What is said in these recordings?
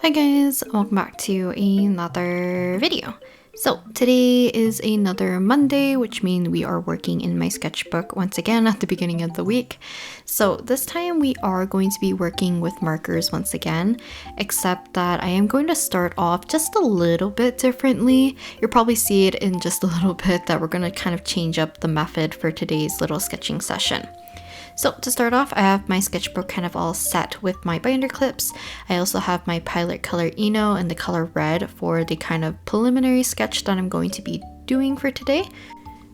Hi guys, welcome back to another video. So today is another Monday, which means we are working in my sketchbook once again at the beginning of the week. So this time we are going to be working with markers once again, except that I am going to start off just a little bit differently. You'll probably see it in just a little bit that we're going to kind of change up the method for today's little sketching session. So to start off, I have my sketchbook kind of all set with my binder clips. I also have my Pilot color Eno in the color red for the kind of preliminary sketch that I'm going to be doing for today.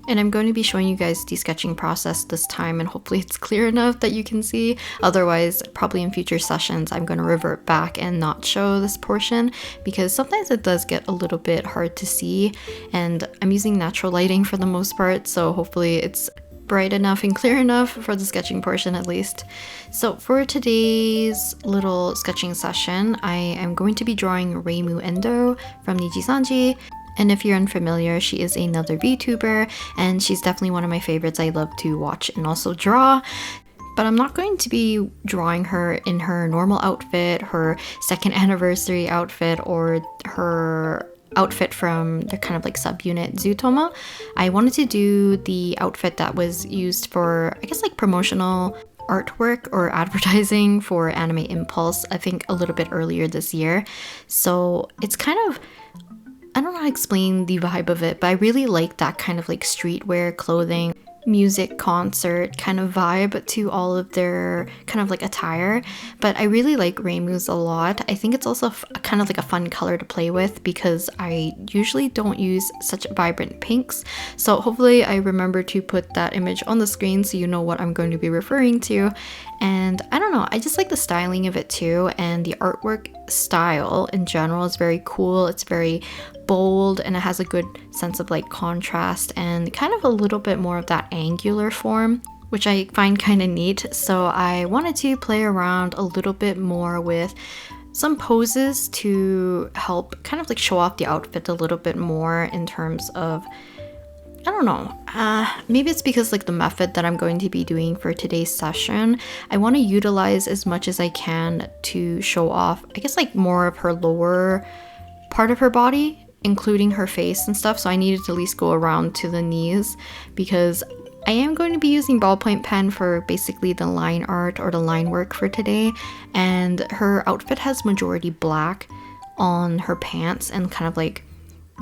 And I'm going to be showing you guys the sketching process this time, and hopefully it's clear enough that you can see. Otherwise, probably in future sessions, I'm going to revert back and not show this portion because sometimes it does get a little bit hard to see, and I'm using natural lighting for the most part, so hopefully it's bright enough and clear enough for the sketching portion at least. So for today's little sketching session, I am going to be drawing Reimu Endo from Nijisanji. And if you're unfamiliar, she is another VTuber, and she's definitely one of my favorites I love to watch and also draw. But I'm not going to be drawing her in her normal outfit, her second anniversary outfit, or her outfit from the kind of like subunit Zootoma. I wanted to do the outfit that was used for, I guess, like promotional artwork or advertising for Anime Impulse, I think a little bit earlier this year. So it's kind of, I don't know how to explain the vibe of it, but I really like that kind of like streetwear clothing, music concert kind of vibe to all of their kind of like attire. But I really like Reimu's a lot. I think it's also kind of like a fun color to play with because I usually don't use such vibrant pinks. So hopefully I remember to put that image on the screen so you know what I'm going to be referring to. And I don't know, I just like the styling of it too, and the artwork style in general is very cool. It's very bold and it has a good sense of like contrast and kind of a little bit more of that angular form, which I find kind of neat. So I wanted to play around a little bit more with some poses to help kind of like show off the outfit a little bit more in terms of, I don't know, maybe it's because like the method that I'm going to be doing for today's session, I want to utilize as much as I can to show off, I guess, like more of her lower part of her body, including her face and stuff. So I needed to at least go around to the knees because I am going to be using ballpoint pen for basically the line art or the line work for today. And her outfit has majority black on her pants and kind of like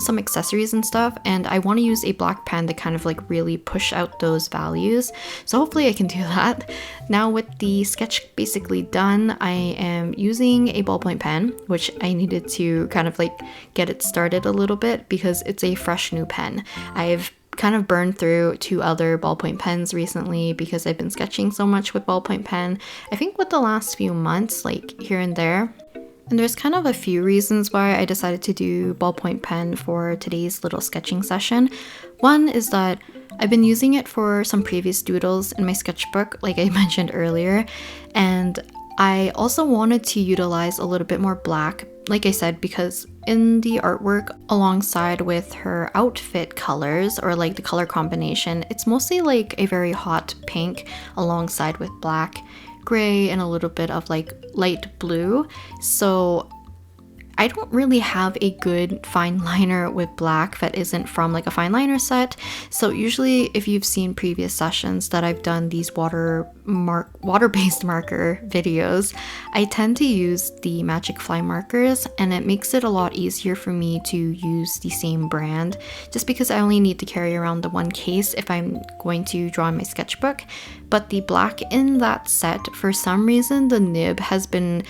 some accessories and stuff, and I want to use a black pen to kind of like really push out those values. So hopefully I can do that. Now with the sketch basically done, I am using a ballpoint pen, which I needed to kind of like get it started a little bit because it's a fresh new pen. I've kind of burned through 2 other ballpoint pens recently because I've been sketching so much with ballpoint pen. I think with the last few months, like here and there. And there's kind of a few reasons why I decided to do ballpoint pen for today's little sketching session. One is that I've been using it for some previous doodles in my sketchbook, like I mentioned earlier, and I also wanted to utilize a little bit more black, like I said, because in the artwork alongside with her outfit colors or like the color combination, it's mostly like a very hot pink alongside with black, gray, and a little bit of like light blue. So I don't really have a good fine liner with black that isn't from like a fine liner set. So usually if you've seen previous sessions that I've done these water-based marker videos, I tend to use the Magicfly markers, and it makes it a lot easier for me to use the same brand just because I only need to carry around the one case if I'm going to draw in my sketchbook. But the black in that set, for some reason the nib has been,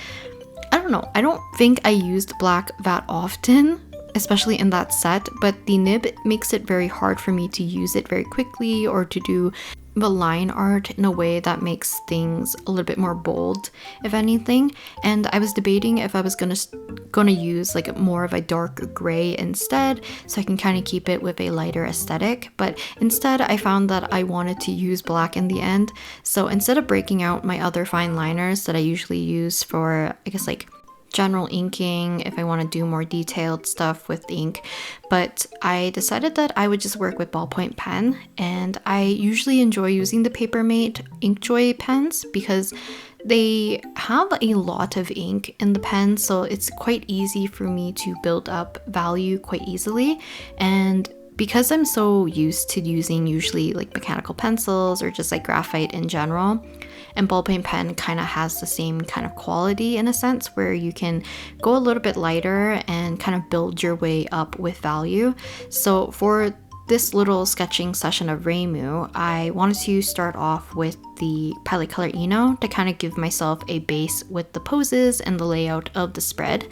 I don't know, I don't think I used black that often, especially in that set, but the nib makes it very hard for me to use it very quickly or to do the line art in a way that makes things a little bit more bold, if anything. And I was debating if I was gonna use like more of a dark gray instead, so I can kind of keep it with a lighter aesthetic. But instead I found that I wanted to use black in the end. So instead of breaking out my other fine liners that I usually use for, I guess, like general inking if I want to do more detailed stuff with ink, but I decided that I would just work with ballpoint pen. And I usually enjoy using the Papermate Inkjoy pens because They have a lot of ink in the pen, so it's quite easy for me to build up value quite easily. And because I'm so used to using usually like mechanical pencils or just like graphite in general, and ballpoint pen kind of has the same kind of quality in a sense where you can go a little bit lighter and kind of build your way up with value. So for this little sketching session of Reimu, I wanted to start off with the Palette Color Eno to kind of give myself a base with the poses and the layout of the spread,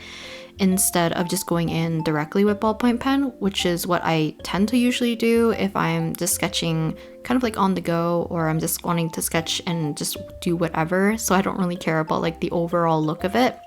instead of just going in directly with ballpoint pen, which is what I tend to usually do if I'm just sketching kind of like on the go, or I'm just wanting to sketch and just do whatever, so I don't really care about like the overall look of it.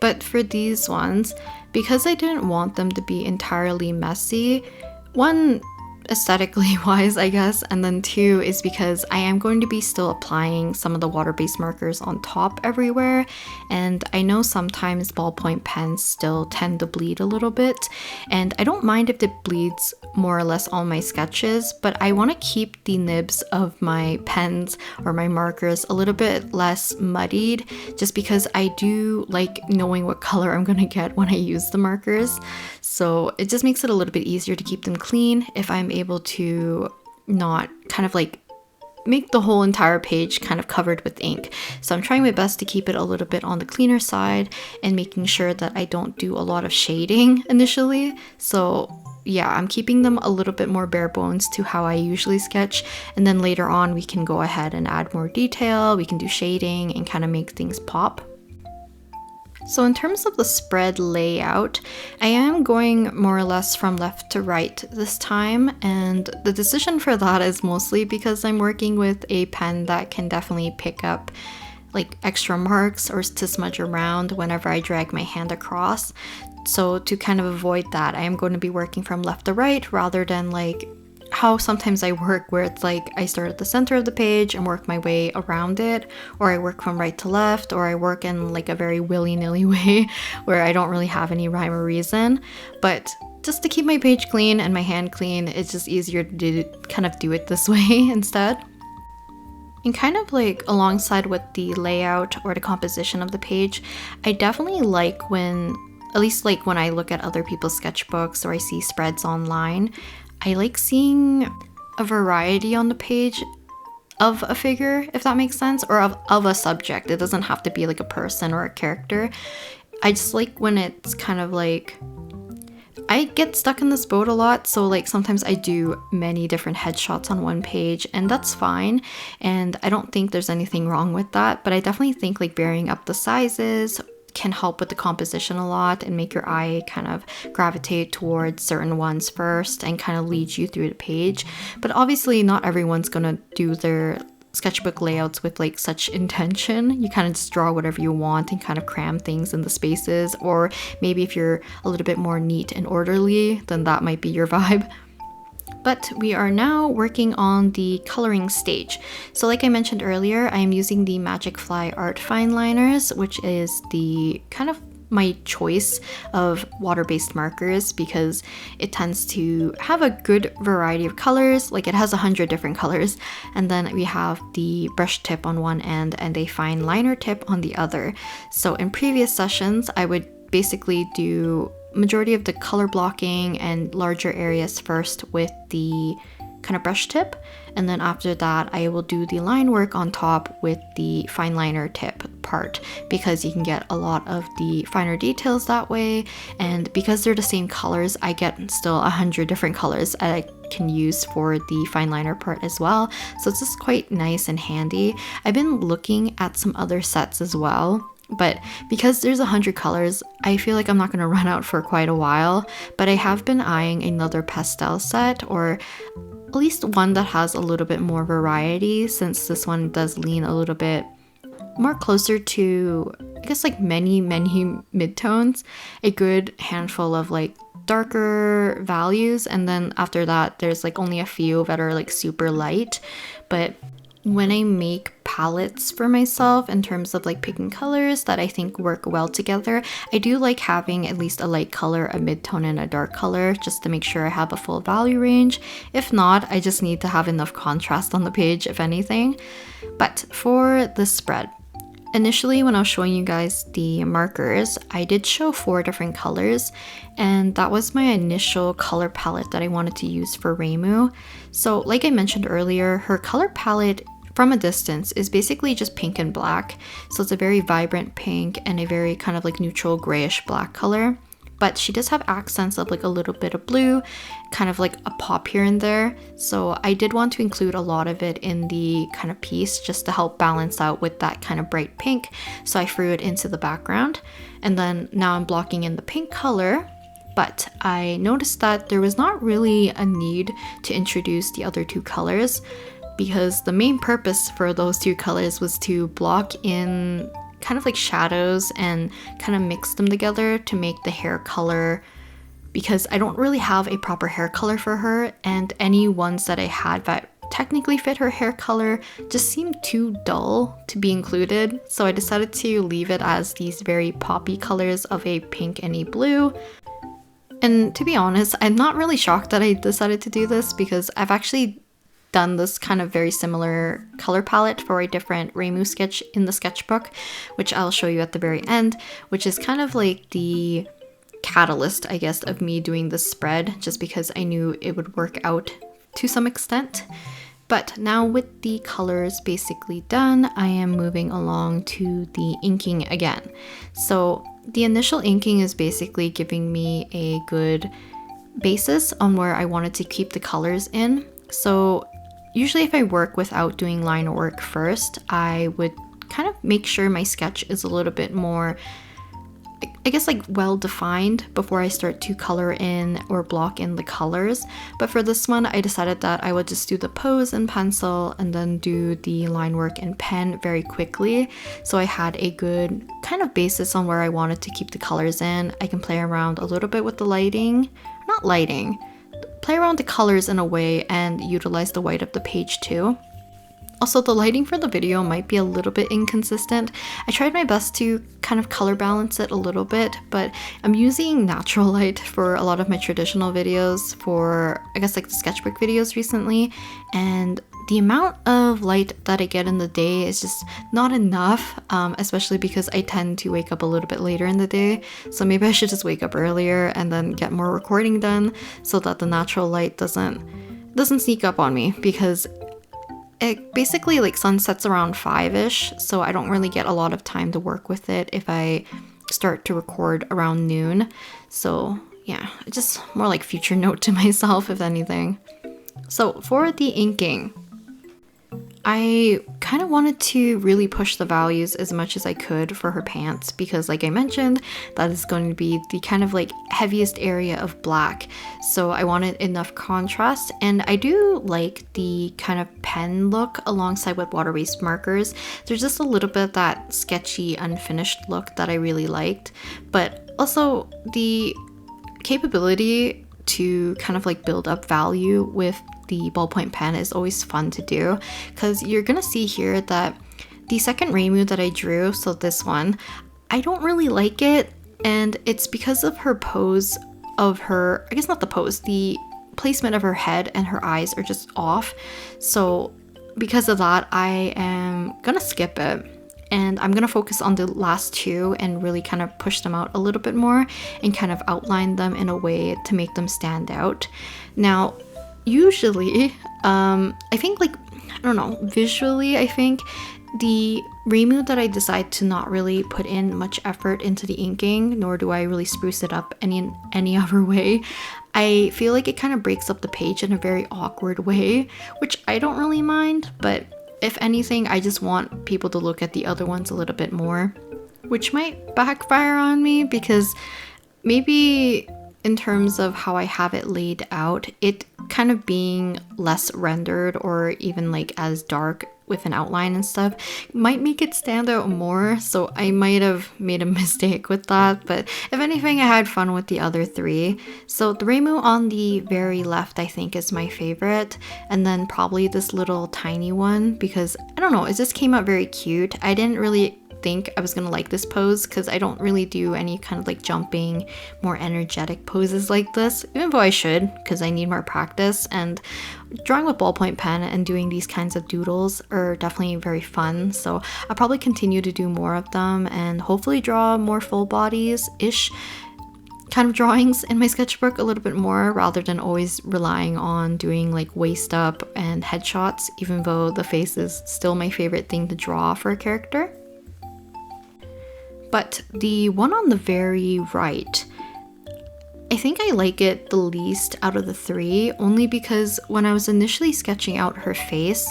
But for these ones, because I didn't want them to be entirely messy, one, aesthetically wise, I guess, and then two is because I am going to be still applying some of the water-based markers on top everywhere, and I know sometimes ballpoint pens still tend to bleed a little bit, and I don't mind if it bleeds more or less on my sketches, but I want to keep the nibs of my pens or my markers a little bit less muddied, just because I do like knowing what color I'm going to get when I use the markers. So it just makes it a little bit easier to keep them clean if I'm able to not kind of like make the whole entire page kind of covered with ink. So I'm trying my best to keep it a little bit on the cleaner side and making sure that I don't do a lot of shading initially. So yeah, I'm keeping them a little bit more bare bones to how I usually sketch, and then later on we can go ahead and add more detail, we can do shading and kind of make things pop. So in terms of the spread layout, I am going more or less from left to right this time, and the decision for that is mostly because I'm working with a pen that can definitely pick up like extra marks or to smudge around whenever I drag my hand across. So to kind of avoid that, I am going to be working from left to right rather than like how sometimes I work where it's like I start at the center of the page and work my way around it, or I work from right to left, or I work in like a very willy-nilly way where I don't really have any rhyme or reason. But just to keep my page clean and my hand clean, it's just easier to kind of do it this way instead. And kind of like alongside with the layout or the composition of the page, I definitely like when, at least like when I look at other people's sketchbooks or I see spreads online, I like seeing a variety on the page of a figure, if that makes sense, or of a subject. It doesn't have to be like a person or a character. I just like when it's kind of like, I get stuck in this boat a lot, so like sometimes I do many different headshots on one page, and that's fine, and I don't think there's anything wrong with that, but I definitely think like varying up the sizes can help with the composition a lot and make your eye kind of gravitate towards certain ones first and kind of lead you through the page. But obviously not everyone's gonna do their sketchbook layouts with like such intention. You kind of just draw whatever you want and kind of cram things in the spaces, or maybe if you're a little bit more neat and orderly, then that might be your vibe. But we are now working on the coloring stage. So like I mentioned earlier, I am using the Magicfly art fine liners, which is the kind of my choice of water-based markers because it tends to have a good variety of colors. Like it has 100 different colors, and then we have the brush tip on one end and a fine liner tip on the other. So in previous sessions, I would basically do majority of the color blocking and larger areas first with the kind of brush tip, and then after that I will do the line work on top with the fine liner tip part, because you can get a lot of the finer details that way, and because they're the same colors, I get still 100 different colors I can use for the fine liner part as well. So it's just quite nice and handy. I've been looking at some other sets as well, but because there's 100 colors, I feel like I'm not going to run out for quite a while. But I have been eyeing another pastel set, or at least one that has a little bit more variety, since this one does lean a little bit more closer to, I guess, like many midtones, a good handful of like darker values, and then after that there's like only a few that are like super light. But when I make palettes for myself in terms of like picking colors that I think work well together. I do like having at least a light color, a mid-tone, and a dark color just to make sure I have a full value range. If not, I just need to have enough contrast on the page, if anything. But for the spread, initially when I was showing you guys the markers, I did show 4 different colors, and that was my initial color palette that I wanted to use for Reimu. So like I mentioned earlier, her color palette from a distance is basically just pink and black. So it's a very vibrant pink and a very kind of like neutral grayish black color. But she does have accents of like a little bit of blue, kind of like a pop here and there. So I did want to include a lot of it in the kind of piece just to help balance out with that kind of bright pink. So I threw it into the background. And then now I'm blocking in the pink color. But I noticed that there was not really a need to introduce the other 2 colors, because the main purpose for those 2 colors was to block in kind of like shadows and kind of mix them together to make the hair color, because I don't really have a proper hair color for her, and any ones that I had that technically fit her hair color just seemed too dull to be included. So I decided to leave it as these very poppy colors of a pink and a blue. And to be honest, I'm not really shocked that I decided to do this, because I've actually done this kind of very similar color palette for a different Reimu sketch in the sketchbook, which I'll show you at the very end, which is kind of like the catalyst, I guess, of me doing this spread, just because I knew it would work out to some extent. But now with the colors basically done, I am moving along to the inking again. So the initial inking is basically giving me a good basis on where I wanted to keep the colors in. So usually if I work without doing line work first, I would kind of make sure my sketch is a little bit more, I guess, like well defined before I start to color in or block in the colors. But for this one, I decided that I would just do the pose in pencil and then do the line work in pen very quickly. So I had a good kind of basis on where I wanted to keep the colors in. I can play around a little bit with the lighting, not lighting, play around the colors in a way and utilize the white of the page too. Also, the lighting for the video might be a little bit inconsistent. I tried my best to kind of color balance it a little bit, but I'm using natural light for a lot of my traditional videos for, I guess, like the sketchbook videos recently, and the amount of light that I get in the day is just not enough, especially because I tend to wake up a little bit later in the day. So maybe I should just wake up earlier and then get more recording done so that the natural light doesn't sneak up on me, because it basically like sunsets around 5-ish, so I don't really get a lot of time to work with it if I start to record around noon. So yeah, just more like future note to myself, if anything. So for the inking, I kind of wanted to really push the values as much as I could for her pants, because like I mentioned, that is going to be the kind of like heaviest area of black. So I wanted enough contrast, and I do like the kind of pen look alongside with water-based markers. There's just a little bit of that sketchy, unfinished look that I really liked, but also the capability to kind of like build up value with the ballpoint pen is always fun to do, because you're gonna see here that the second Reimu that I drew, so this one, I don't really like it, and it's because of her pose of her, I guess not the pose, the placement of her head and her eyes are just off. So because of that, I am gonna skip it, and I'm gonna focus on the last 2 and really kind of push them out a little bit more and kind of outline them in a way to make them stand out. Now, usually, I think like, I don't know, visually, I think the Reimu that I decide to not really put in much effort into the inking, nor do I really spruce it up any other way, I feel like it kind of breaks up the page in a very awkward way, which I don't really mind, but if anything, I just want people to look at the other ones a little bit more, which might backfire on me, because maybe in terms of how I have it laid out, it kind of being less rendered or even like as dark with an outline and stuff might make it stand out more, so I might have made a mistake with that, but if anything, I had fun with the other three. So the Reimu on the very left I think is my favorite, and then probably this little tiny one because I don't know, it just came out very cute. I didn't really think I was gonna like this pose because I don't really do any kind of like jumping, more energetic poses like this, even though I should because I need more practice. And drawing with ballpoint pen and doing these kinds of doodles are definitely very fun, so I'll probably continue to do more of them and hopefully draw more full bodies-ish kind of drawings in my sketchbook a little bit more, rather than always relying on doing like waist up and headshots, even though the face is still my favorite thing to draw for a character. But the one on the very right, I think I like it the least out of the three, only because when I was initially sketching out her face,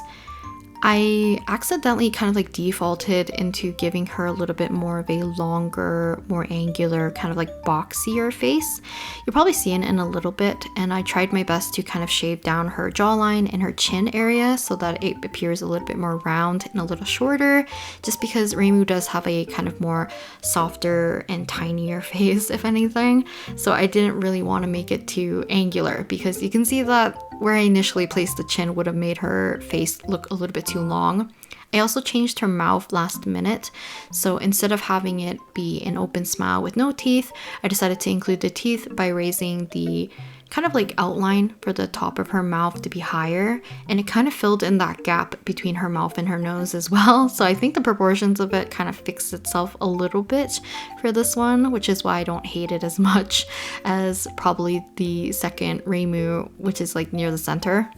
I accidentally kind of like defaulted into giving her a little bit more of a longer, more angular, kind of like boxier face. You'll probably see it in a little bit, and I tried my best to kind of shave down her jawline and her chin area so that it appears a little bit more round and a little shorter, just because Reimu does have a kind of more softer and tinier face, if anything. So I didn't really want to make it too angular, because you can see that where I initially placed the chin would have made her face look a little bit too long. I also changed her mouth last minute, so instead of having it be an open smile with no teeth, I decided to include the teeth by raising the kind of like outline for the top of her mouth to be higher, and it kind of filled in that gap between her mouth and her nose as well. So I think the proportions of it kind of fixed itself a little bit for this one, which is why I don't hate it as much as probably the second Reimu, which is like near the center.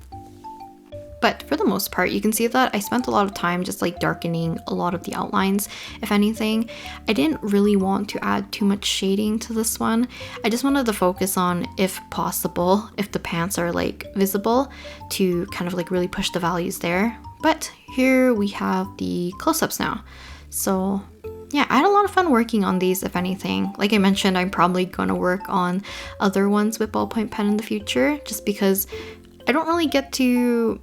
But for the most part, you can see that I spent a lot of time just like darkening a lot of the outlines. If anything, I didn't really want to add too much shading to this one. I just wanted to focus on, if possible, if the pants are like visible, to kind of like really push the values there. But here we have the close-ups now. So yeah, I had a lot of fun working on these, if anything. Like I mentioned, I'm probably gonna work on other ones with ballpoint pen in the future, just because I don't really get to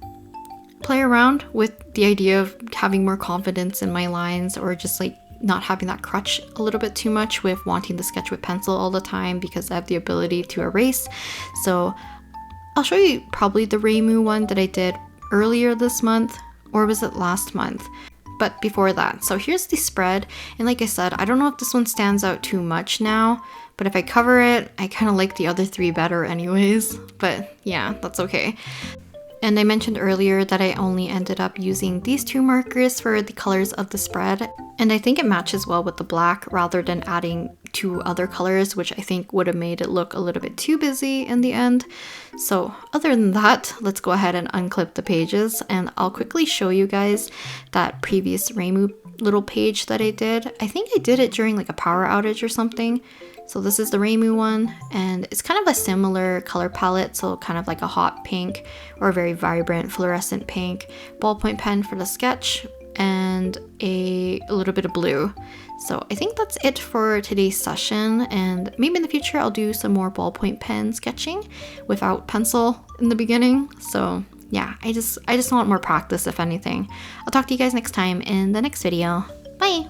play around with the idea of having more confidence in my lines, or just like not having that crutch a little bit too much with wanting to sketch with pencil all the time, because I have the ability to erase. So I'll show you probably the Reimu one that I did earlier this month, or was it last month? But before that. So here's the spread, and like I said, I don't know if this one stands out too much now, but if I cover it, I kind of like the other three better anyways. But yeah, that's okay. And I mentioned earlier that I only ended up using these two markers for the colors of the spread, and I think it matches well with the black rather than adding two other colors, which I think would have made it look a little bit too busy in the end. So other than that, let's go ahead and unclip the pages, and I'll quickly show you guys that previous Reimu little page that I did. I think I did it during like a power outage or something. So this is the Reimu one, and it's kind of a similar color palette, so kind of like a hot pink or a very vibrant fluorescent pink, ballpoint pen for the sketch, and a little bit of blue. So I think that's it for today's session, and maybe in the future I'll do some more ballpoint pen sketching without pencil in the beginning. So yeah, I just want more practice, if anything. I'll talk to you guys next time in the next video. Bye!